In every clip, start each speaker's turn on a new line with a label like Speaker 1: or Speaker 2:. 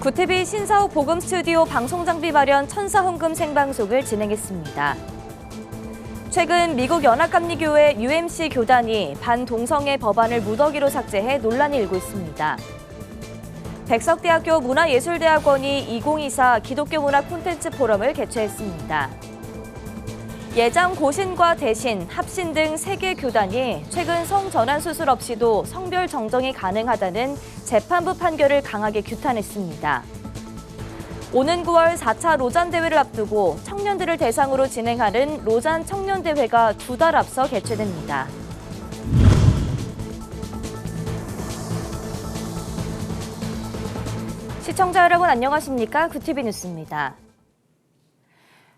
Speaker 1: 구티비 신사옥 복음 스튜디오 방송장비 마련 천사헌금 생방송을 진행했습니다. 최근 미국 연합감리교회 UMC 교단이 반동성애 법안을 무더기로 삭제해 논란이 일고 있습니다. 백석대학교 문화예술대학원이 2024 기독교 문화 콘텐츠 포럼을 개최했습니다. 예장 고신과 대신, 합신 등 3개 교단이 최근 성전환 수술 없이도 성별 정정이 가능하다는 재판부 판결을 강하게 규탄했습니다. 오는 9월 4차 로잔 대회를 앞두고 청년들을 대상으로 진행하는 로잔 청년대회가 2달 앞서 개최됩니다. 시청자 여러분 안녕하십니까? 구티비 뉴스입니다.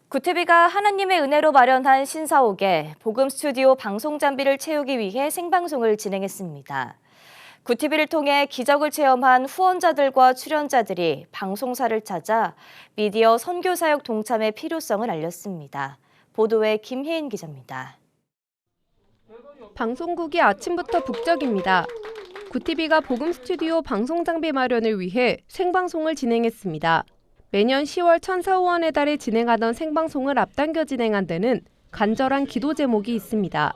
Speaker 1: 구티비가 하나님의 은혜로 마련한 신사옥에 복음 스튜디오 방송 장비를 채우기 위해 생방송을 진행했습니다. 구티비를 통해 기적을 체험한 후원자들과 출연자들이 방송사를 찾아 미디어 선교사역 동참의 필요성을 알렸습니다. 보도에 김혜인 기자입니다.
Speaker 2: 방송국이 아침부터 북적입니다. 구티비가 복음 스튜디오 방송 장비 마련을 위해 생방송을 진행했습니다. 매년 10월 천사후원의 달에 진행하던 생방송을 앞당겨 진행한 데는 간절한 기도 제목이 있습니다.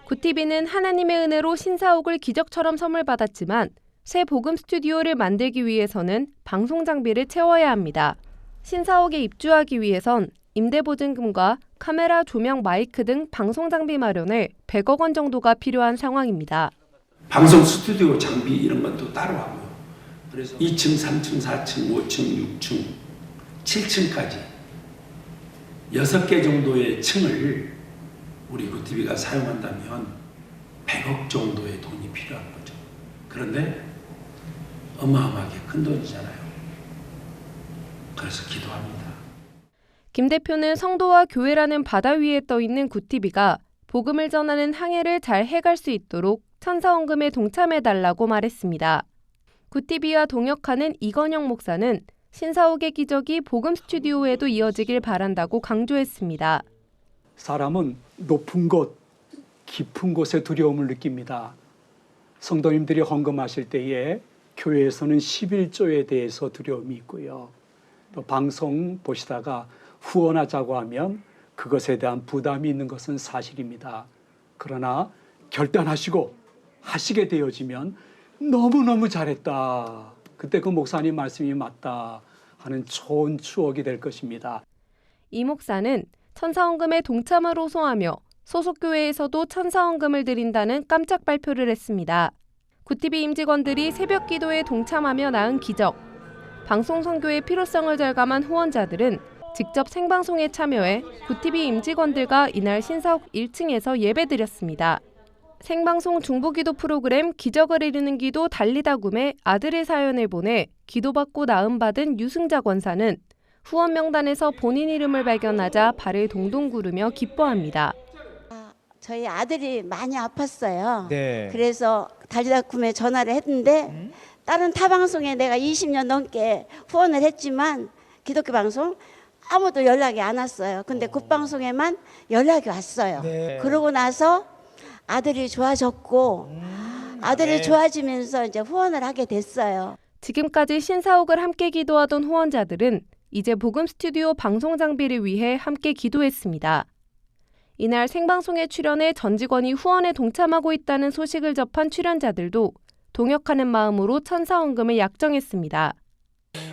Speaker 2: 구티비는 하나님의 은혜로 신사옥을 기적처럼 선물 받았지만 새 복음 스튜디오를 만들기 위해서는 방송 장비를 채워야 합니다. 신사옥에 입주하기 위해선 임대보증금과 카메라, 조명, 마이크 등 방송 장비 마련에 100억 원 정도가 필요한 상황입니다.
Speaker 3: 방송 스튜디오 장비 이런 것도 따로 하고요. 그래서 2층, 3층, 4층, 5층, 6층, 7층까지 6개 정도의 층을 우리 구티비가 사용한다면 100억 정도의 돈이 필요한 거죠. 그런데 어마어마하게 큰 돈이잖아요. 그래서 기도합니다.
Speaker 2: 김 대표는 성도와 교회라는 바다 위에 떠 있는 구티비가 복음을 전하는 항해를 잘 해갈 수 있도록 천사헌금에 동참해달라고 말했습니다. 구티비와 동역하는 이건영 목사는 신사옥의 기적이 복음 스튜디오에도 이어지길 바란다고 강조했습니다.
Speaker 4: 사람은 높은 곳, 깊은 곳에 두려움을 느낍니다. 성도님들이 헌금하실 때에 교회에서는 11조에 대해서 두려움이 있고요. 또 방송 보시다가 후원하자고 하면 그것에 대한 부담이 있는 것은 사실입니다. 그러나 결단하시고 하시게 되어지면 너무너무 잘했다. 그때 그 목사님 말씀이 맞다 하는 좋은 추억이 될 것입니다.
Speaker 2: 이 목사는 천사헌금에 동참을 호소하며 소속 교회에서도 천사헌금을 드린다는 깜짝 발표를 했습니다. 구티비 임직원들이 새벽 기도에 동참하며 낳은 기적. 방송 선교의 필요성을 절감한 후원자들은 직접 생방송에 참여해 구티비 임직원들과 이날 신사옥 1층에서 예배드렸습니다. 생방송 중보기도 프로그램 기적을 이루는 기도 달리다 굼에 아들의 사연을 보내 기도받고 나음받은 유승자 권사는 후원 명단에서 본인 이름을 발견하자 발을 동동 구르며 기뻐합니다.
Speaker 5: 저희 아들이 많이 아팠어요.
Speaker 6: 네.
Speaker 5: 그래서 달리다 굼에 전화를 했는데 다른 타방송에 내가 20년 넘게 후원을 했지만 기독교 방송 아무도 연락이 안 왔어요. 근데 굿방송에만 연락이 왔어요.
Speaker 6: 네.
Speaker 5: 그러고 나서 아들이 좋아졌고 아들이 좋아지면서 이제 후원을 하게 됐어요.
Speaker 2: 지금까지 신사옥을 함께 기도하던 후원자들은 이제 복음 스튜디오 방송 장비를 위해 함께 기도했습니다. 이날 생방송에 출연해 전 직원이 후원에 동참하고 있다는 소식을 접한 출연자들도 동역하는 마음으로 천사헌금을 약정했습니다.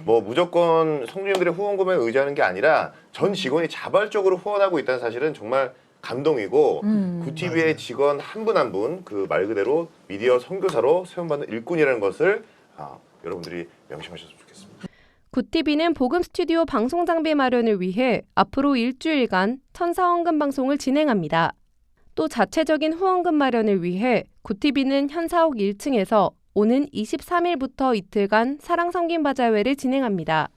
Speaker 7: 무조건 성도님들의 후원금에 의지하는 게 아니라 전 직원이 자발적으로 후원하고 있다는 사실은 정말 감동이고 구티비의 직원 한 분 한 분 그 말 그대로 미디어 선교사로 세움받는 일꾼이라는 것을 여러분들이 명심하셨으면 좋겠습니다.
Speaker 2: 구티비는 복음 스튜디오 방송 장비 마련을 위해 앞으로 일주일간 천사헌금 방송을 진행합니다. 또 자체적인 후원금 마련을 위해 구티비는 현사옥 1층에서 오는 23일부터 이틀간 사랑섬김바자회를 진행합니다.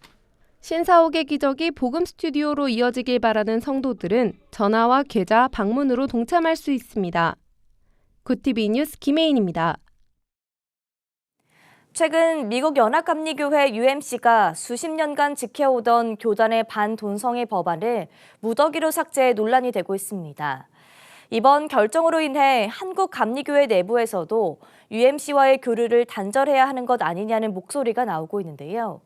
Speaker 2: 신사옥의 기적이 복음 스튜디오로 이어지길 바라는 성도들은 전화와 계좌, 방문으로 동참할 수 있습니다. 구티비 뉴스 김혜인입니다.
Speaker 1: 최근 미국 연합감리교회 UMC가 수십 년간 지켜오던 교단의 반동성애 법안을 무더기로 삭제해 논란이 되고 있습니다. 이번 결정으로 인해 한국감리교회 내부에서도 UMC와의 교류를 단절해야 하는 것 아니냐는 목소리가 나오고 있는데요.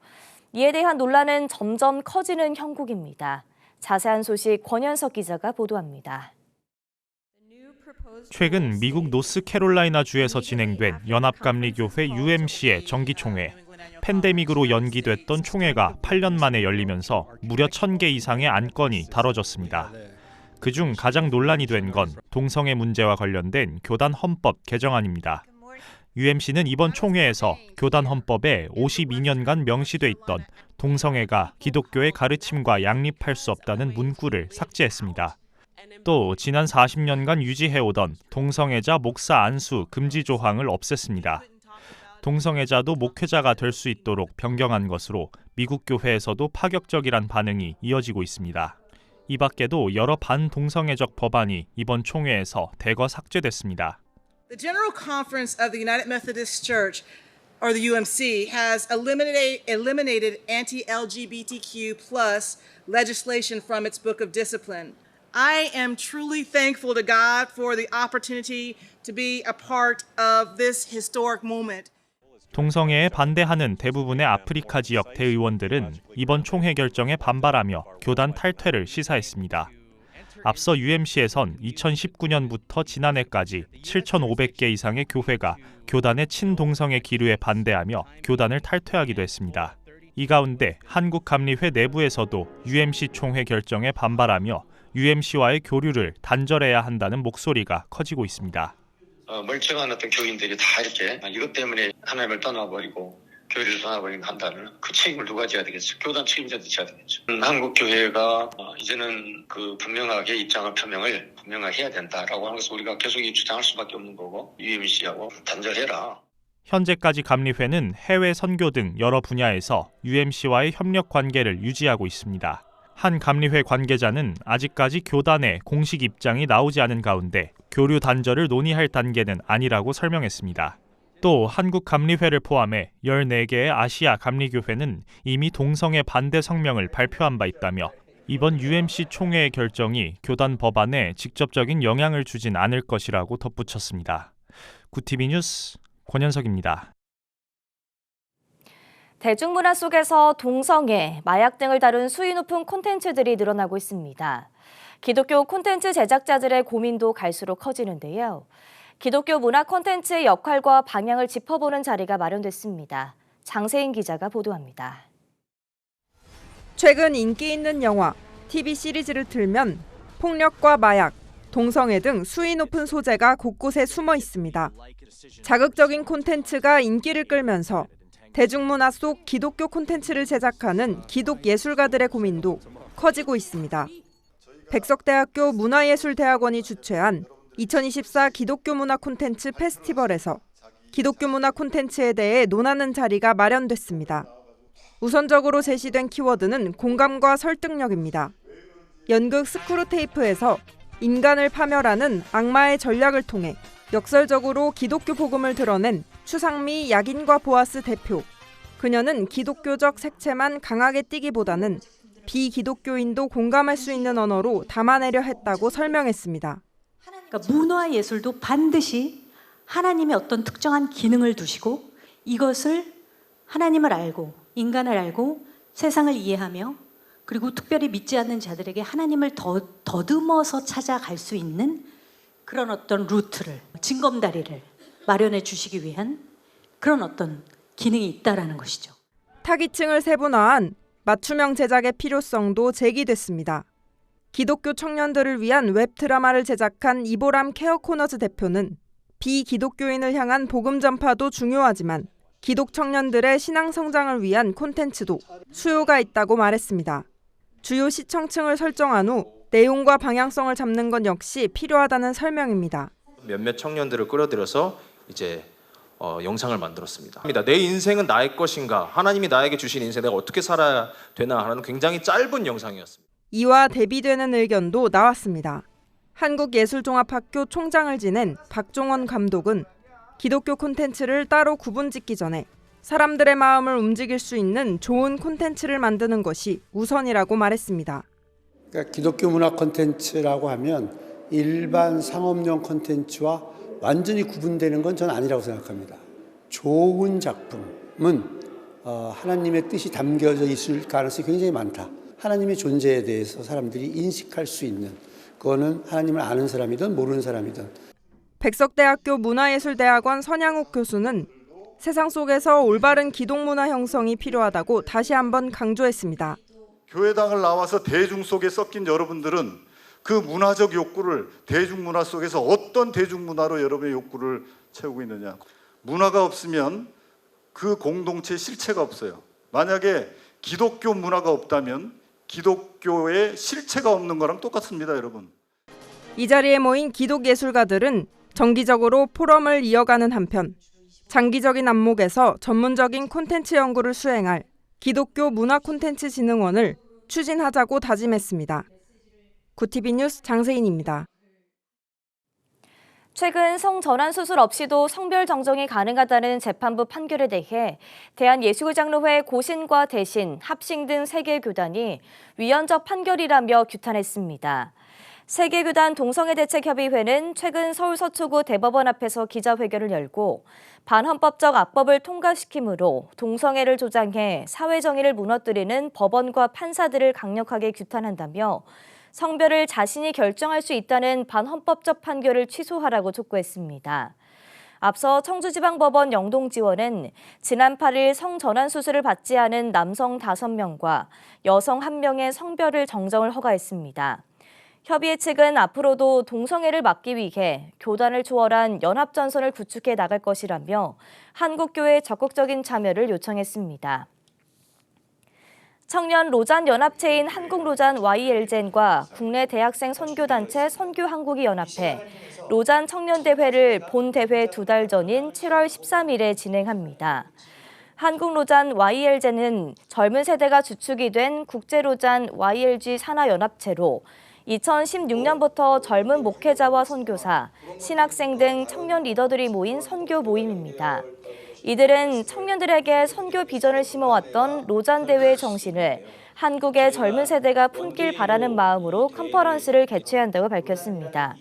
Speaker 1: 이에 대한 논란은 점점 커지는 형국입니다. 자세한 소식 권현석 기자가 보도합니다.
Speaker 6: 최근 미국 노스캐롤라이나 주에서 진행된 연합감리교회 UMC의 정기총회. 팬데믹으로 연기됐던 총회가 8년 만에 열리면서 무려 1,000개 이상의 안건이 다뤄졌습니다. 그중 가장 논란이 된 건 동성애 문제와 관련된 교단 헌법 개정안입니다. UMC는 이번 총회에서 교단 헌법에 52년간 명시돼 있던 동성애가 기독교의 가르침과 양립할 수 없다는 문구를 삭제했습니다. 또 지난 40년간 유지해오던 동성애자 목사 안수 금지 조항을 없앴습니다. 동성애자도 목회자가 될 수 있도록 변경한 것으로 미국 교회에서도 파격적이란 반응이 이어지고 있습니다. 이 밖에도 여러 반동성애적 법안이 이번 총회에서 대거 삭제됐습니다.
Speaker 8: The General Conference of the United Methodist Church, or the UMC, has eliminated anti-LGBTQ+ legislation from its Book of Discipline. I am truly thankful to God for the opportunity to be a part of this historic moment.
Speaker 6: 동성애에 반대하는 대부분의 아프리카 지역 대의원들은 이번 총회 결정에 반발하며 교단 탈퇴를 시사했습니다. 앞서 UMC에선 2019년부터 지난해까지 7,500개 이상의 교회가 교단의 친동성애 기류에 반대하며 교단을 탈퇴하기도 했습니다. 이 가운데 한국감리회 내부에서도 UMC 총회 결정에 반발하며 UMC와의 교류를 단절해야 한다는 목소리가 커지고 있습니다.
Speaker 9: 멀쩡한 어떤 교인들이 다 이렇게 이것 때문에 하나님을 떠나버리고 교회를 떠나버리면 한다면 그 책임을 누가 져야 되겠죠? 교단 책임자들이 져야 되겠죠. 한국 교회가 이제는 그 분명하게 입장을 표명을 분명하게 해야 된다라고 하는 것을 우리가 계속 주장할 수밖에 없는 거고 UMC하고 단절해라.
Speaker 6: 현재까지 감리회는 해외 선교 등 여러 분야에서 UMC와의 협력 관계를 유지하고 있습니다. 한 감리회 관계자는 아직까지 교단의 공식 입장이 나오지 않은 가운데 교류 단절을 논의할 단계는 아니라고 설명했습니다. 또 한국감리회를 포함해 14개의 아시아 감리교회는 이미 동성애 반대 성명을 발표한 바 있다며 이번 UMC 총회의 결정이 교단 법안에 직접적인 영향을 주진 않을 것이라고 덧붙였습니다. 구티비 뉴스 권현석입니다.
Speaker 1: 대중문화 속에서 동성애, 마약 등을 다룬 수위 높은 콘텐츠들이 늘어나고 있습니다. 기독교 콘텐츠 제작자들의 고민도 갈수록 커지는데요. 기독교 문화 콘텐츠의 역할과 방향을 짚어보는 자리가 마련됐습니다. 장세인 기자가 보도합니다.
Speaker 10: 최근 인기 있는 영화, TV 시리즈를 틀면 폭력과 마약, 동성애 등 수위 높은 소재가 곳곳에 숨어 있습니다. 자극적인 콘텐츠가 인기를 끌면서 대중문화 속 기독교 콘텐츠를 제작하는 기독 예술가들의 고민도 커지고 있습니다. 백석대학교 문화예술대학원이 주최한 2024 기독교 문화 콘텐츠 페스티벌에서 기독교 문화 콘텐츠에 대해 논하는 자리가 마련됐습니다. 우선적으로 제시된 키워드는 공감과 설득력입니다. 연극 스크루테이프에서 인간을 파멸하는 악마의 전략을 통해 역설적으로 기독교 복음을 드러낸 추상미 야긴과 보아스 대표. 그녀는 기독교적 색채만 강하게 띠기보다는 비기독교인도 공감할 수 있는 언어로 담아내려 했다고 설명했습니다.
Speaker 11: 그러니까 문화 예술도 반드시 하나님의 어떤 특정한 기능을 두시고 이것을 하나님을 알고 인간을 알고 세상을 이해하며 그리고 특별히 믿지 않는 자들에게 하나님을 더듬어서 찾아갈 수 있는 그런 어떤 루트를, 징검다리를 마련해 주시기 위한 그런 어떤 기능이 있다라는 것이죠.
Speaker 10: 타깃층을 세분화한 맞춤형 제작의 필요성도 제기됐습니다. 기독교 청년들을 위한 웹드라마를 제작한 이보람 케어 코너즈 대표는 비기독교인을 향한 복음 전파도 중요하지만 기독 청년들의 신앙 성장을 위한 콘텐츠도 수요가 있다고 말했습니다. 주요 시청층을 설정한 후 내용과 방향성을 잡는 것 역시 필요하다는 설명입니다.
Speaker 12: 몇몇 청년들을 끌어들여서 이제 영상을 만들었습니다. 내 인생은 나의 것인가? 하나님이 나에게 주신 인생 내가 어떻게 살아야 되나 하는 굉장히 짧은 영상이었습니다.
Speaker 10: 이와 대비되는 의견도 나왔습니다. 한국예술종합학교 총장을 지낸 박종원 감독은 기독교 콘텐츠를 따로 구분짓기 전에 사람들의 마음을 움직일 수 있는 좋은 콘텐츠를 만드는 것이 우선이라고 말했습니다.
Speaker 13: 그러니까 기독교 문화 콘텐츠라고 하면 일반 상업용 콘텐츠와 완전히 구분되는 건 저는 아니라고 생각합니다. 좋은 작품은 하나님의 뜻이 담겨져 있을 가능성이 굉장히 많다. 하나님의 존재에 대해서 사람들이 인식할 수 있는, 그거는 하나님을 아는 사람이든 모르는 사람이든.
Speaker 10: 백석대학교 문화예술대학원 선양욱 교수는 세상 속에서 올바른 기독문화 형성이 필요하다고 다시 한번 강조했습니다.
Speaker 14: 교회당을 나와서 대중 속에 섞인 여러분들은 그 문화적 욕구를 대중문화 속에서 어떤 대중문화로 여러분의 욕구를 채우고 있느냐. 문화가 없으면 그 공동체의 실체가 없어요. 만약에 기독교 문화가 없다면 기독교의 실체가 없는 거랑 똑같습니다, 여러분.
Speaker 10: 이 자리에 모인 기독예술가들은 정기적으로 포럼을 이어가는 한편 장기적인 안목에서 전문적인 콘텐츠 연구를 수행할 기독교 문화콘텐츠진흥원을 추진하자고 다짐했습니다. 구티비 뉴스 장세인입니다.
Speaker 1: 최근 성전환 수술 없이도 성별 정정이 가능하다는 재판부 판결에 대해 대한예수교장로회 고신과 대신, 합신 등 3개 교단이 위헌적 판결이라며 규탄했습니다. 세계교단 동성애대책협의회는 최근 서울 서초구 대법원 앞에서 기자회견을 열고 반헌법적 악법을 통과시키므로 동성애를 조장해 사회정의를 무너뜨리는 법원과 판사들을 강력하게 규탄한다며 성별을 자신이 결정할 수 있다는 반헌법적 판결을 취소하라고 촉구했습니다. 앞서 청주지방법원 영동지원은 지난 8일 성전환 수술을 받지 않은 남성 5명과 여성 1명의 성별을 정정을 허가했습니다. 협의회 측은 앞으로도 동성애를 막기 위해 교단을 초월한 연합전선을 구축해 나갈 것이라며 한국교회의 적극적인 참여를 요청했습니다. 청년 로잔 연합체인 한국로잔 YL젠과 국내 대학생 선교단체 선교한국이 연합해 로잔 청년대회를 본 대회 2달 전인 7월 13일에 진행합니다. 한국로잔 YL젠은 젊은 세대가 주축이 된 국제로잔 YLG 산하연합체로 2016년부터 젊은 목회자와 선교사, 신학생 등 청년 리더들이 모인 선교 모임입니다. 이들은 청년들에게 선교 비전을 심어왔던 로잔 대회의 정신을 한국의 젊은 세대가 품길 바라는 마음으로 컨퍼런스를 개최한다고 밝혔습니다.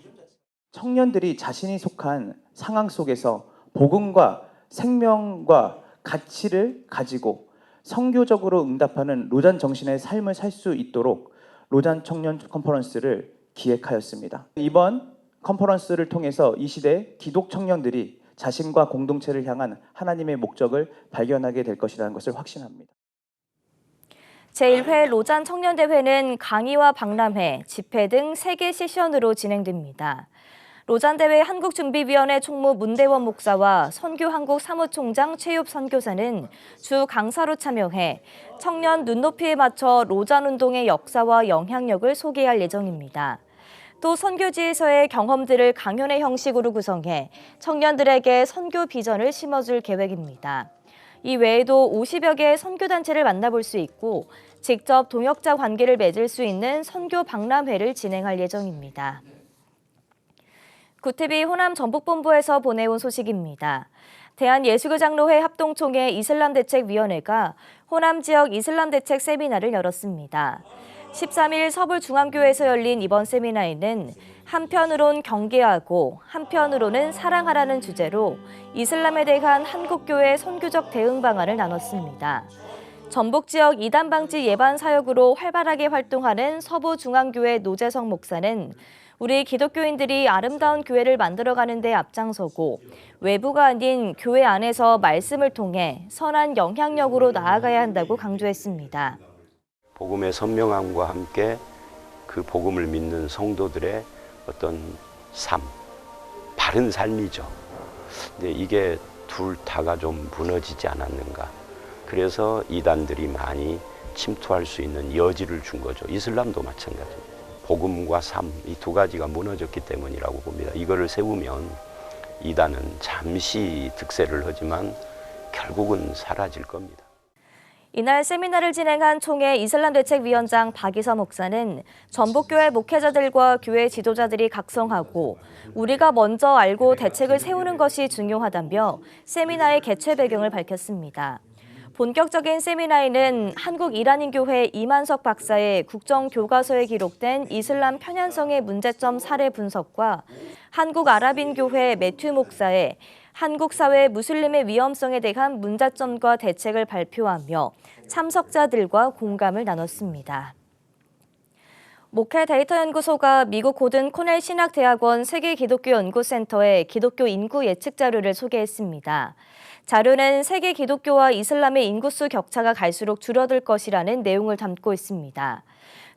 Speaker 15: 청년들이 자신이 속한 상황 속에서 복음과 생명과 가치를 가지고 선교적으로 응답하는 로잔 정신의 삶을 살 수 있도록 로잔 청년 컨퍼런스를 기획하였습니다. 이번 컨퍼런스를 통해서 이 시대 기독 청년들이 자신과 공동체를 향한 하나님의 목적을 발견하게 될 것이라는 것을 확신합니다.
Speaker 1: 제1회 로잔 청년대회는 강의와 박람회, 집회 등 3개 세션으로 진행됩니다. 로잔대회 한국준비위원회 총무 문대원 목사와 선교한국 사무총장 최엽 선교사는 주 강사로 참여해 청년 눈높이에 맞춰 로잔운동의 역사와 영향력을 소개할 예정입니다. 또 선교지에서의 경험들을 강연의 형식으로 구성해 청년들에게 선교 비전을 심어줄 계획입니다. 이 외에도 50여 개의 선교단체를 만나볼 수 있고 직접 동역자 관계를 맺을 수 있는 선교 박람회를 진행할 예정입니다. 구티비 호남 전북본부에서 보내온 소식입니다. 대한예수교장로회 합동총회 이슬람대책위원회가 호남 지역 이슬람대책 세미나를 열었습니다. 13일 서울중앙교회에서 열린 이번 세미나에는 한편으론 경계하고 한편으로는 사랑하라는 주제로 이슬람에 대한 한국교회의 선교적 대응 방안을 나눴습니다. 전북 지역 이단 방지 예방 사역으로 활발하게 활동하는 서부중앙교회 노재성 목사는 우리 기독교인들이 아름다운 교회를 만들어가는 데 앞장서고 외부가 아닌 교회 안에서 말씀을 통해 선한 영향력으로 나아가야 한다고 강조했습니다.
Speaker 16: 복음의 선명함과 함께 그 복음을 믿는 성도들의 어떤 삶, 바른 삶이죠. 근데 이게 둘 다가 좀 무너지지 않았는가. 그래서 이단들이 많이 침투할 수 있는 여지를 준 거죠. 이슬람도 마찬가지입니다. 복음과 삶, 이 두 가지가 무너졌기 때문이라고 봅니다. 이거를 세우면 이단은 잠시 득세를 하지만 결국은 사라질 겁니다.
Speaker 1: 이날 세미나를 진행한 총회 이슬람대책위원장 박이서 목사는 전북교회 목회자들과 교회 지도자들이 각성하고 우리가 먼저 알고 대책을 세우는 것이 중요하다며 세미나의 개최 배경을 밝혔습니다. 본격적인 세미나에는 한국이란인교회 이만석 박사의 국정교과서에 기록된 이슬람 편향성의 문제점 사례 분석과 한국아랍인교회 매튜 목사의 한국 사회 무슬림의 위험성에 대한 문제점과 대책을 발표하며 참석자들과 공감을 나눴습니다. 목회 데이터 연구소가 미국 고든 코넬 신학대학원 세계기독교연구센터의 기독교 인구 예측 자료를 소개했습니다. 자료는 세계 기독교와 이슬람의 인구수 격차가 갈수록 줄어들 것이라는 내용을 담고 있습니다.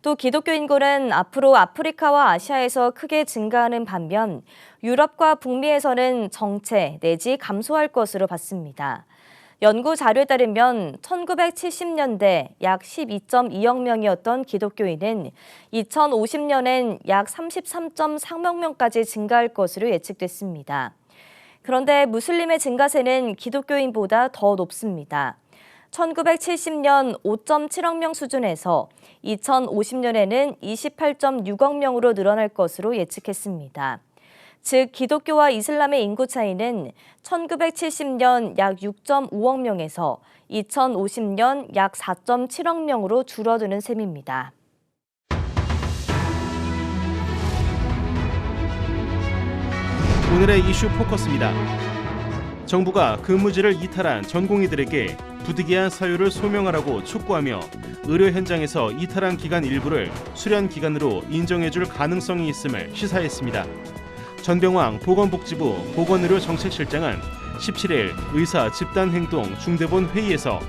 Speaker 1: 또 기독교 인구는 앞으로 아프리카와 아시아에서 크게 증가하는 반면 유럽과 북미에서는 정체 내지 감소할 것으로 봤습니다. 연구 자료에 따르면 1970년대 약 12.2억 명이었던 기독교인은 2050년엔 약 33.3억 명까지 증가할 것으로 예측됐습니다. 그런데 무슬림의 증가세는 기독교인보다 더 높습니다. 1970년 5.7억 명 수준에서 2050년에는 28.6억 명으로 늘어날 것으로 예측했습니다. 즉 기독교와 이슬람의 인구 차이는 1970년 약 6.5억 명에서 2050년 약 4.7억 명으로 줄어드는 셈입니다.
Speaker 17: 오늘의 이슈 포커스입니다. 정부가 근무지를 이탈한 전공의들에게 부득이한 사유를 소명하라고 촉구하며 의료 현장에서 이탈한 기간 일부를 수련 기간으로 인정해줄 가능성이 있음을 시사했습니다. 전병왕 보건복지부 보건의료정책실장은 17일 의사 집단행동 중대본 회의에서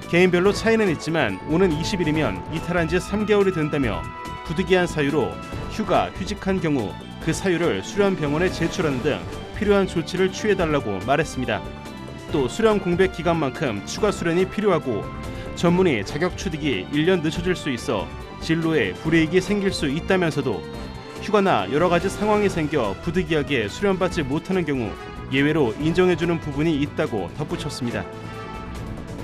Speaker 17: 개인별로 차이는 있지만 오는 20일이면 이탈한 지 3개월이 된다며 부득이한 사유로 휴가, 휴직한 경우 그 사유를 수련병원에 제출하는 등 필요한 조치를 취해달라고 말했습니다. 또 수련 공백 기간만큼 추가 수련이 필요하고 전문의 자격 취득이 1년 늦춰질 수 있어 진로에 불이익이 생길 수 있다면서도 휴가나 여러 가지 상황이 생겨 부득이하게 수련받지 못하는 경우 예외로 인정해주는 부분이 있다고 덧붙였습니다.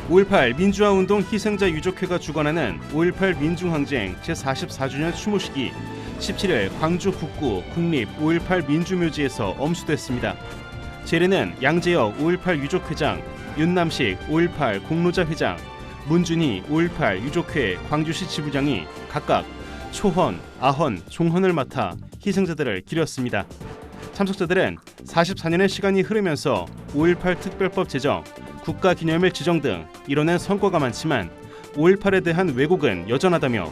Speaker 17: 5.18 민주화운동 희생자 유족회가 주관하는 5.18 민중항쟁 제44주년 추모식이 17일 광주 북구 국립 5.18 민주묘지에서 엄수됐습니다. 재례는 양재혁 5.18 유족회장, 윤남식 5.18 공로자 회장, 문준희 5.18 유족회 광주시 지부장이 각각 초헌, 아헌, 종헌을 맡아 희생자들을 기렸습니다. 참석자들은 44년의 시간이 흐르면서 5.18 특별법 제정, 국가기념일 지정 등 이뤄낸 성과가 많지만 5.18에 대한 왜곡은 여전하다며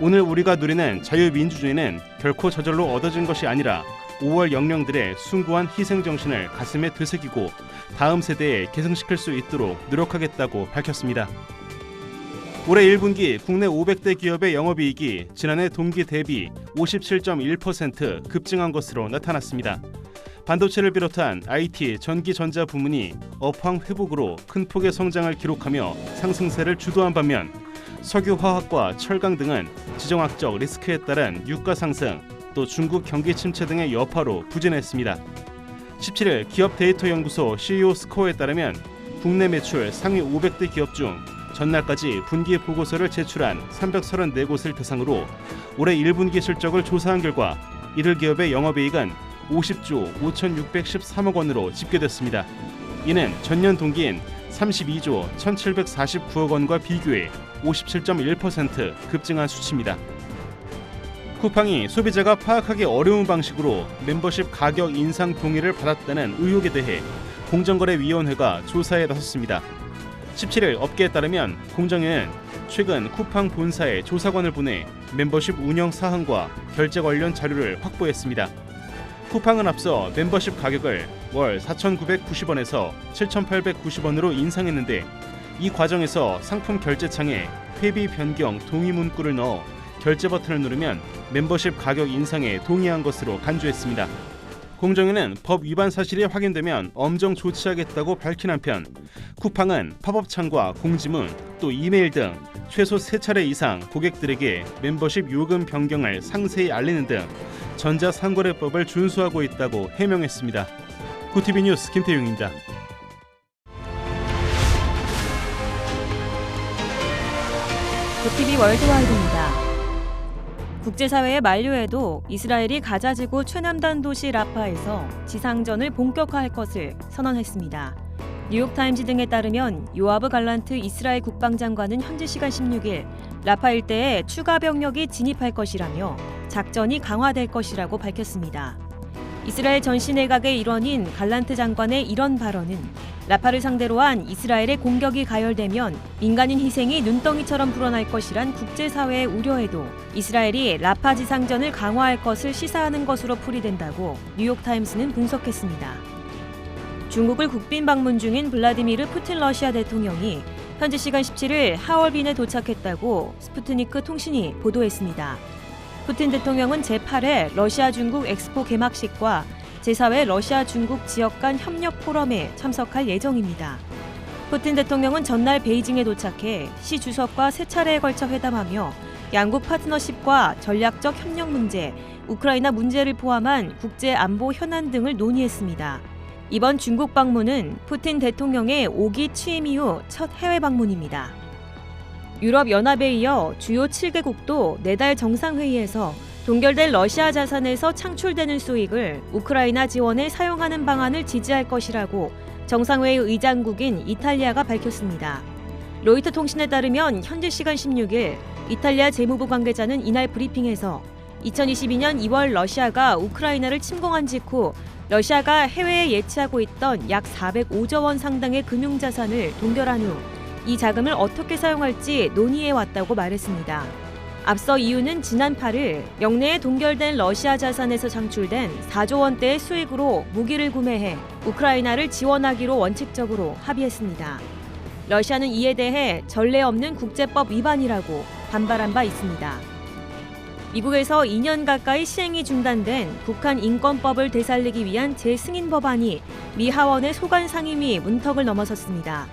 Speaker 17: 오늘 우리가 누리는 자유민주주의는 결코 저절로 얻어진 것이 아니라 5월 영령들의 숭고한 희생정신을 가슴에 되새기고 다음 세대에 계승시킬 수 있도록 노력하겠다고 밝혔습니다. 올해 1분기 국내 500대 기업의 영업이익이 지난해 동기 대비 57.1% 급증한 것으로 나타났습니다. 반도체를 비롯한 IT, 전기전자 부문이 업황 회복으로 큰 폭의 성장을 기록하며 상승세를 주도한 반면 석유화학과 철강 등은 지정학적 리스크에 따른 유가 상승, 또 중국 경기 침체 등의 여파로 부진했습니다. 17일 기업 데이터 연구소 CEO 스코어에 따르면 국내 매출 상위 500대 기업 중 전날까지 분기 보고서를 제출한 334곳을 대상으로 올해 1분기 실적을 조사한 결과 이들 기업의 영업이익은 50조 5,613억 원으로 집계됐습니다. 이는 전년 동기인 32조 1,749억 원과 비교해 57.1% 급증한 수치입니다. 쿠팡이 소비자가 파악하기 어려운 방식으로 멤버십 가격 인상 동의를 받았다는 의혹에 대해 공정거래위원회가 조사에 나섰습니다. 17일 업계에 따르면 공정위는 최근 쿠팡 본사에 조사관을 보내 멤버십 운영 사항과 결제 관련 자료를 확보했습니다. 쿠팡은 앞서 멤버십 가격을 월 4,990원에서 7,890원으로 인상했는데 이 과정에서 상품 결제창에 회비 변경 동의 문구를 넣어 결제 버튼을 누르면 멤버십 가격 인상에 동의한 것으로 간주했습니다. 공정위는 법 위반 사실이 확인되면 엄정 조치하겠다고 밝힌 한편 쿠팡은 팝업창과 공지문 또 이메일 등 최소 3차례 이상 고객들에게 멤버십 요금 변경을 상세히 알리는 등 전자상거래법을 준수하고 있다고 해명했습니다. 구티비 뉴스 김태용입니다.
Speaker 18: 구티비 월드와이드입니다. 국제사회의 만류에도 이스라엘이 가자지구 최남단 도시 라파에서 지상전을 본격화할 것을 선언했습니다. 뉴욕타임즈 등에 따르면 요아브 갈란트 이스라엘 국방장관은 현지 시간 16일 라파 일대에 추가 병력이 진입할 것이라며 작전이 강화될 것이라고 밝혔습니다. 이스라엘 전시 내각의 일원인 갈란트 장관의 이런 발언은 라파를 상대로 한 이스라엘의 공격이 가열되면 민간인 희생이 눈덩이처럼 불어날 것이란 국제사회의 우려에도 이스라엘이 라파 지상전을 강화할 것을 시사하는 것으로 풀이된다고 뉴욕타임스는 분석했습니다. 중국을 국빈 방문 중인 블라디미르 푸틴 러시아 대통령이 현지 시간 17일 하얼빈에 도착했다고 스푸트니크 통신이 보도했습니다. 푸틴 대통령은 제8회 러시아 중국 엑스포 개막식과 제4회 러시아 중국 지역 간 협력 포럼에 참석할 예정입니다. 푸틴 대통령은 전날 베이징에 도착해 시 주석과 세 차례에 걸쳐 회담하며 양국 파트너십과 전략적 협력 문제, 우크라이나 문제를 포함한 국제 안보 현안 등을 논의했습니다. 이번 중국 방문은 푸틴 대통령의 5기 취임 이후 첫 해외 방문입니다. 유럽연합에 이어 주요 7개국도 내달 정상회의에서 동결된 러시아 자산에서 창출되는 수익을 우크라이나 지원에 사용하는 방안을 지지할 것이라고 정상회의 의장국인 이탈리아가 밝혔습니다. 로이터 통신에 따르면 현지 시간 16일 이탈리아 재무부 관계자는 이날 브리핑에서 2022년 2월 러시아가 우크라이나를 침공한 직후 러시아가 해외에 예치하고 있던 약 405조 원 상당의 금융자산을 동결한 후 이 자금을 어떻게 사용할지 논의해왔다고 말했습니다. 앞서 EU는 지난 8일 영내에 동결된 러시아 자산에서 창출된 4조 원대의 수익으로 무기를 구매해 우크라이나를 지원하기로 원칙적으로 합의했습니다. 러시아는 이에 대해 전례 없는 국제법 위반이라고 반발한 바 있습니다. 미국에서 2년 가까이 시행이 중단된 북한 인권법을 되살리기 위한 재승인 법안이 미 하원의 소관 상임위 문턱을 넘어섰습니다.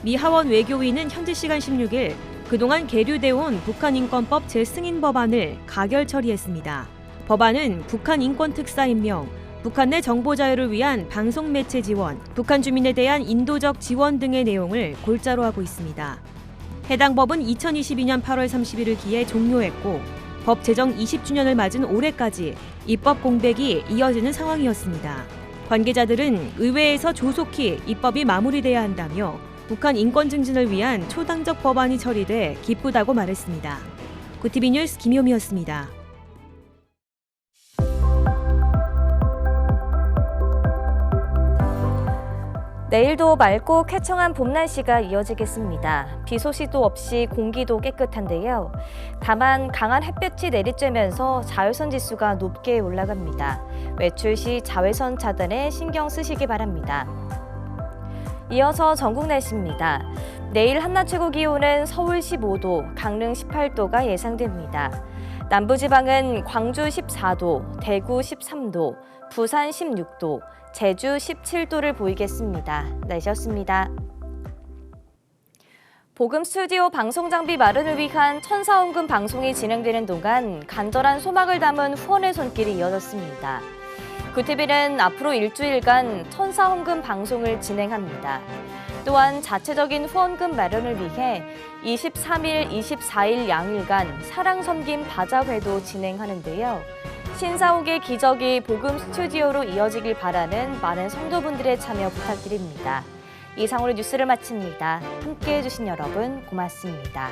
Speaker 18: 미 하원 외교위는 현지 시간 16일 그동안 계류돼 온 북한 인권법 재승인 법안을 가결 처리했습니다. 법안은 북한 인권 특사 임명, 북한 내 정보 자유를 위한 방송 매체 지원, 북한 주민에 대한 인도적 지원 등의 내용을 골자로 하고 있습니다. 해당 법은 2022년 8월 30일을 기해 종료했고 법 제정 20주년을 맞은 올해까지 입법 공백이 이어지는 상황이었습니다. 관계자들은 의회에서 조속히 입법이 마무리돼야 한다며 북한 인권 증진을 위한 초당적 법안이 처리돼 기쁘다고 말했습니다. 구티비 뉴스 김효미였습니다.
Speaker 1: 내일도 맑고 쾌청한 봄 날씨가 이어지겠습니다. 비 소식도 없이 공기도 깨끗한데요. 다만 강한 햇볕이 내리쬐면서 자외선 지수가 높게 올라갑니다. 외출 시 자외선 차단에 신경 쓰시기 바랍니다. 이어서 전국 날씨입니다. 내일 한낮 최고 기온은 서울 15도, 강릉 18도가 예상됩니다. 남부지방은 광주 14도, 대구 13도, 부산 16도, 제주 17도를 보이겠습니다. 날씨였습니다. 복음 스튜디오 방송 장비 마련을 위한 천사헌금 방송이 진행되는 동안 간절한 소망을 담은 후원의 손길이 이어졌습니다. 구티비는 앞으로 일주일간 천사헌금 방송을 진행합니다. 또한 자체적인 후원금 마련을 위해 23일, 24일 양일간 사랑섬김 바자회도 진행하는데요. 신사옥의 기적이 복음 스튜디오로 이어지길 바라는 많은 성도분들의 참여 부탁드립니다. 이상으로 뉴스를 마칩니다. 함께해 주신 여러분 고맙습니다.